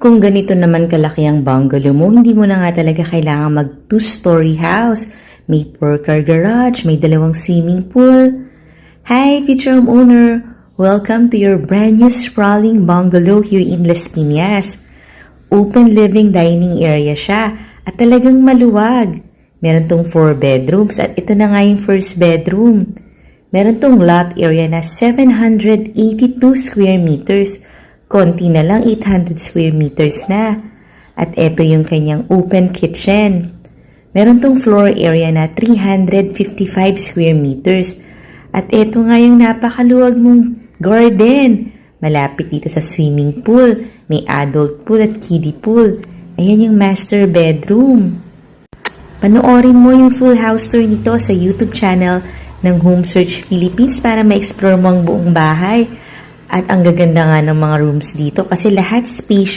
Kung ganito naman kalaki ang bungalow mo, hindi mo na nga talaga kailangan mag two-story house. May 4-car garage, may 2 swimming pool. Hi, future homeowner! Welcome to your brand new sprawling bungalow here in Las Piñas. Open living dining area siya at talagang maluwag. Meron tong 4 bedrooms at ito na nga yung first bedroom. Meron tong lot area na 782 square meters. Konti na lang 800 square meters na. At ito yung kanyang open kitchen. Meron tong floor area na 355 square meters. At ito nga yung napakaluwag mong garden. Malapit dito sa swimming pool. May adult pool at kiddie pool. Ayan yung master bedroom. Panoorin mo yung full house tour nito sa YouTube channel ng Home Search Philippines para ma-explore mo ang buong bahay. At ang gaganda nga ng mga rooms dito kasi lahat spacious.